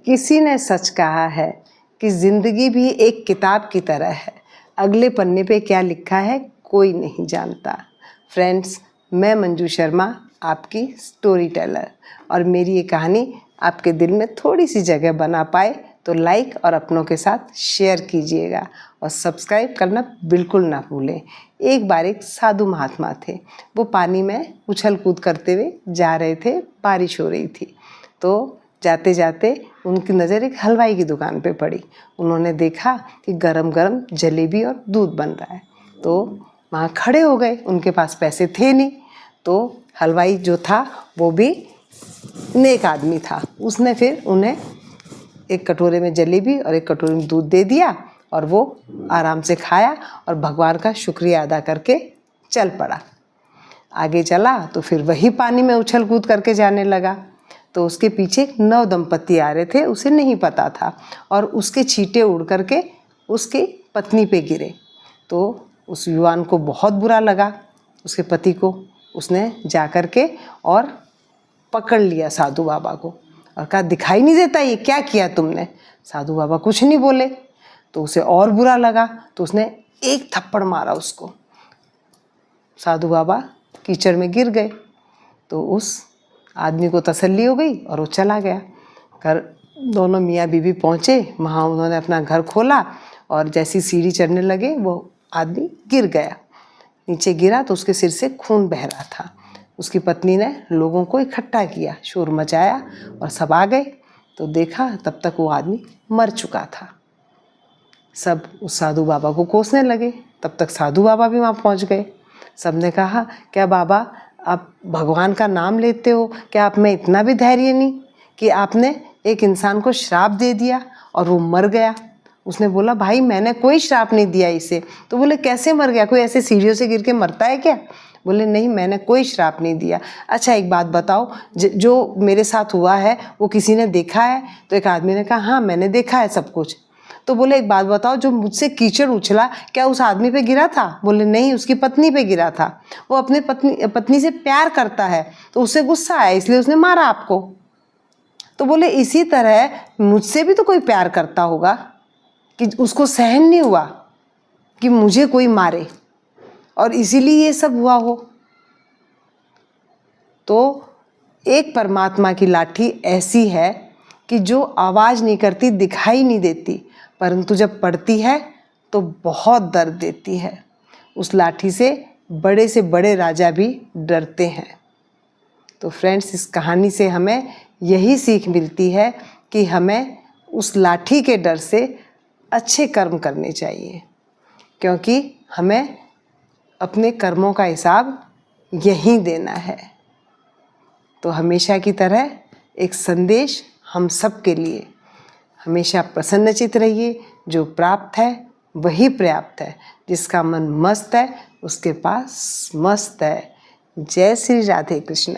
किसी ने सच कहा है कि ज़िंदगी भी एक किताब की तरह है, अगले पन्ने पे क्या लिखा है कोई नहीं जानता। फ्रेंड्स, मैं मंजू शर्मा, आपकी स्टोरी टेलर, और मेरी ये कहानी आपके दिल में थोड़ी सी जगह बना पाए तो लाइक और अपनों के साथ शेयर कीजिएगा और सब्सक्राइब करना बिल्कुल ना भूलें। एक बार एक साधु महात्मा थे। वो पानी में उछल कूद करते हुए जा रहे थे। बारिश हो रही थी तो जाते जाते उनकी नज़र एक हलवाई की दुकान पे पड़ी। उन्होंने देखा कि गरम गरम जलेबी और दूध बन रहा है तो वहाँ खड़े हो गए। उनके पास पैसे थे नहीं तो हलवाई जो था वो भी नेक आदमी था। उसने फिर उन्हें एक कटोरे में जलेबी और एक कटोरे में दूध दे दिया और वो आराम से खाया और भगवान का शुक्रिया अदा करके चल पड़ा। आगे चला तो फिर वही पानी में उछल कूद करके जाने लगा तो उसके पीछे एक नव दंपति आ रहे थे। उसे नहीं पता था और उसके छींटे उड़ करके उसके पत्नी पे गिरे तो उस युवान को बहुत बुरा लगा, उसके पति को। उसने जा कर के और पकड़ लिया साधु बाबा को और कहा, दिखाई नहीं देता ये क्या किया तुमने? साधु बाबा कुछ नहीं बोले तो उसे और बुरा लगा तो उसने एक थप्पड़ मारा उसको। साधु बाबा कीचड़ में गिर गए तो उस आदमी को तसल्ली हो गई और वो चला गया। घर दोनों मियाँ बीवी पहुँचे, वहाँ उन्होंने अपना घर खोला और जैसी सीढ़ी चढ़ने लगे वो आदमी गिर गया। नीचे गिरा तो उसके सिर से खून बह रहा था। उसकी पत्नी ने लोगों को इकट्ठा किया, शोर मचाया और सब आ गए तो देखा तब तक वो आदमी मर चुका था। सब उस साधु बाबा को कोसने लगे। तब तक साधु बाबा भी वहाँ पहुँच गए। सब ने कहा, क्या बाबा आप भगवान का नाम लेते हो? क्या आप में इतना भी धैर्य नहीं कि आपने एक इंसान को श्राप दे दिया और वो मर गया? उसने बोला, भाई मैंने कोई श्राप नहीं दिया इसे। तो बोले, कैसे मर गया? कोई ऐसे सीढ़ियों से गिर के मरता है क्या? बोले, नहीं मैंने कोई श्राप नहीं दिया। अच्छा एक बात बताओ, जो मेरे साथ हुआ है वो किसी ने देखा है? तो एक आदमी ने कहा, हाँ मैंने देखा है सब कुछ। तो बोले, एक बात बताओ, जो मुझसे कीचड़ उछला क्या उस आदमी पे गिरा था? बोले, नहीं उसकी पत्नी पे गिरा था। वो अपने पत्नी से प्यार करता है तो उससे गुस्सा आया इसलिए उसने मारा आपको। तो बोले, इसी तरह मुझसे भी तो कोई प्यार करता होगा कि उसको सहन नहीं हुआ कि मुझे कोई मारे और इसीलिए ये सब हुआ हो। तो एक परमात्मा की लाठी ऐसी है कि जो आवाज़ नहीं करती, दिखाई नहीं देती, परंतु जब पड़ती है तो बहुत दर्द देती है। उस लाठी से बड़े राजा भी डरते हैं। तो फ्रेंड्स, इस कहानी से हमें यही सीख मिलती है कि हमें उस लाठी के डर से अच्छे कर्म करने चाहिए, क्योंकि हमें अपने कर्मों का हिसाब यहीं देना है। तो हमेशा की तरह एक संदेश हम सब के लिए, हमेशा प्रसन्नचित रहिए। जो प्राप्त है वही पर्याप्त है। जिसका मन मस्त है उसके पास मस्त है। जय श्री राधे कृष्ण।